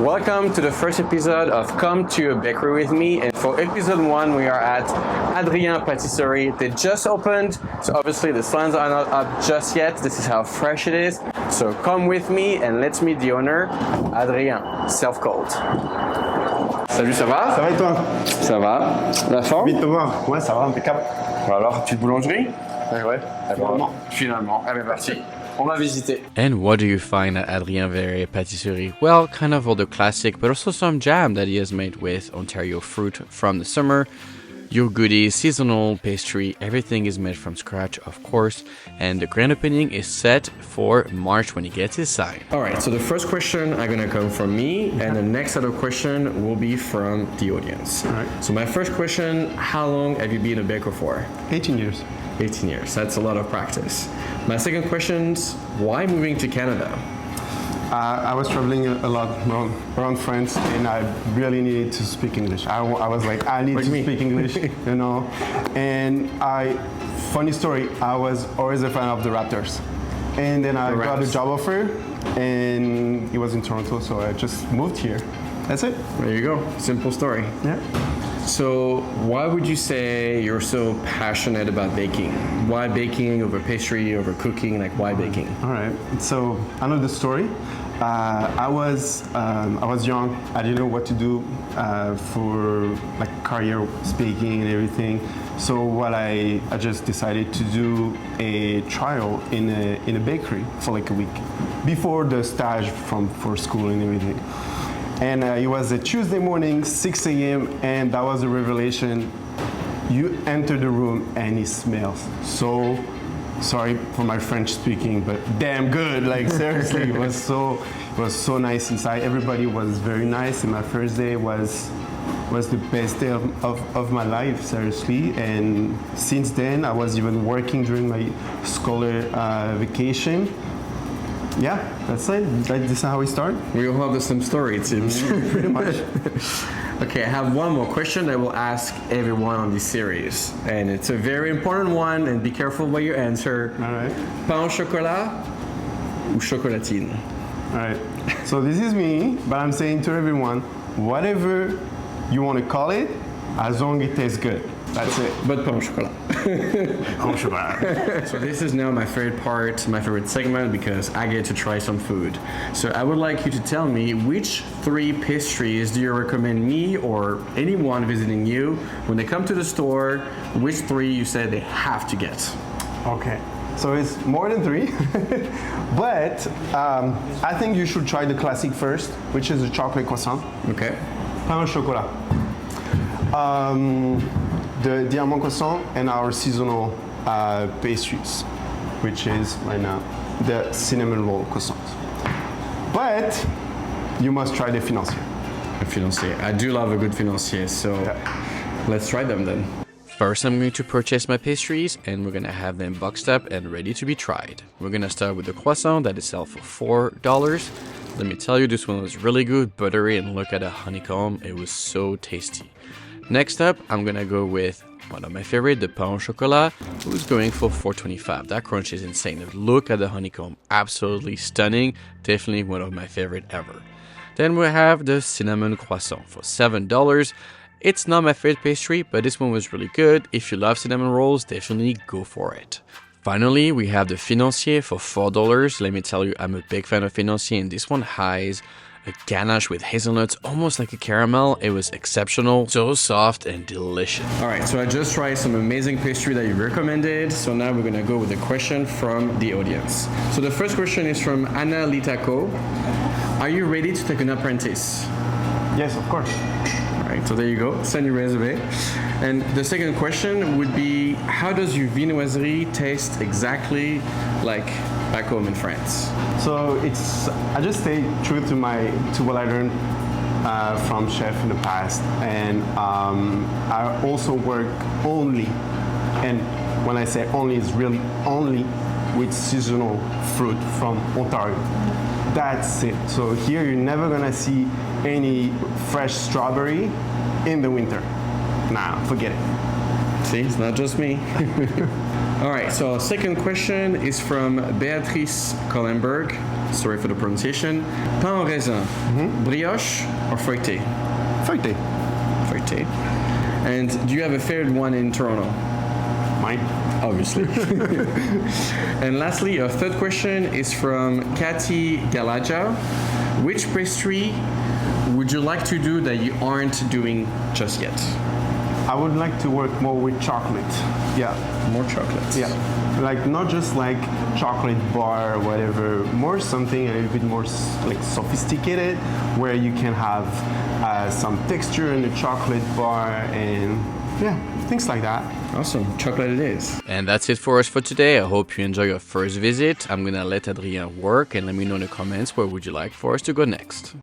Welcome to the first episode of Come to a Bakery with me. And for episode 1, we are at Adrien Patisserie. They just opened, so obviously the signs are not up just yet. This is how fresh it is. So come with me and let's meet the owner, Adrien, self-called. Salut, ça va? Ça va et toi? Ça va. La forme? Vite te voir. Ouais, ça va, impeccable. Alors, petite boulangerie? Ouais, Finalement. Allez, parti. On va visiter. And what do you find at Adrien Verre Patisserie? Well, kind of all the classic, but also some jam that he has made with Ontario fruit from the summer. Your goodies, seasonal pastry, everything is made from scratch, of course. And the grand opening is set for March when he gets his sign. All right, so the first question are gonna come from me, and the next set of question will be from the audience. All right. So my first question, how long have you been a baker for? 18 years. 18 years, that's a lot of practice. My second question is, why moving to Canada? I was traveling a lot around France, and I really needed to speak English. I was like, I need to speak English, you know. And funny story, I was always a fan of the Raptors. And then I got a job offer, and it was in Toronto, so I just moved here. That's it. There you go, simple story. Yeah. So why would you say you're so passionate about baking? Why baking over pastry, over cooking? Like, why baking? All right. So I know the story. I was young. I didn't know what to do for like career speaking and everything. So what I just decided to do a trial in a bakery for like a week before the stage for school and everything. And it was a Tuesday morning, 6 a.m., and that was a revelation. You enter the room and it smells so, sorry for my French speaking, but damn good. Like seriously, it was so nice inside. Everybody was very nice, and my first day was the best day of my life, seriously. And since then, I was even working during my scholar vacation. Yeah, that's it. This is how we start. We all have the same story, it seems. Pretty much. Okay, I have one more question I will ask everyone on this series. And it's a very important one, and be careful what you answer. All right. Pain au chocolat ou chocolatine? All right. So this is me, but I'm saying to everyone, whatever you want to call it, as long as it tastes good. That's it. But pain au chocolat. Pain au chocolat. So this is now my favorite part, my favorite segment, because I get to try some food. So I would like you to tell me, which 3 pastries do you recommend me or anyone visiting you when they come to the store? Which 3 you said they have to get? Okay. So it's more than 3, but I think you should try the classic first, which is the chocolate croissant. Okay. Pain au chocolat. The diamond croissant and our seasonal pastries, which is right now the cinnamon roll croissant. But you must try the financier. A financier. I do love a good financier, so let's try them then. First, I'm going to purchase my pastries, and we're going to have them boxed up and ready to be tried. We're going to start with the croissant that is sold for $4. Let me tell you, this one was really good, buttery, and look at the honeycomb. It was so tasty. Next up, I'm gonna go with one of my favorite, the pain au chocolat, who's going for $4.25. That crunch is insane. Look at the honeycomb, absolutely stunning. Definitely one of my favorite ever. Then we have the cinnamon croissant for $7. It's not my favorite pastry, but this one was really good. If you love cinnamon rolls, definitely go for it. Finally, we have the financier for $4. Let me tell you, I'm a big fan of financier, and this one has a ganache with hazelnuts, almost like a caramel. It was exceptional, so soft and delicious. All right, so I just tried some amazing pastry that you recommended. So now we're gonna go with a question from the audience. So the first question is from Anna Litako. Are you ready to take an apprentice? Yes, of course. All right, so there you go, send your resume. And the second question would be, how does your viennoiserie taste exactly like back home in France? So I just stay true to what I learned from chef in the past, and I also work only, and when I say only, it's really only with seasonal fruit from Ontario. That's it. So here you're never gonna see any fresh strawberry in the winter. Nah, forget it. See, it's not just me. All right, so second question is from Beatrice Kohlenberg. Sorry for the pronunciation. Pain au raisin, brioche or feuilleté? Feuilleté. Feuilleté. And do you have a favorite one in Toronto? Mine. Obviously. And lastly, our third question is from Cathy Galaja. Which pastry would you like to do that you aren't doing just yet? I would like to work more with chocolate. Yeah. More chocolate. Yeah. Like not just like chocolate bar or whatever, more something a little bit more like sophisticated where you can have some texture in the chocolate bar and yeah, things like that. Awesome. Chocolate it is. And that's it for us for today. I hope you enjoy your first visit. I'm gonna let Adrien work and let me know in the comments where would you like for us to go next.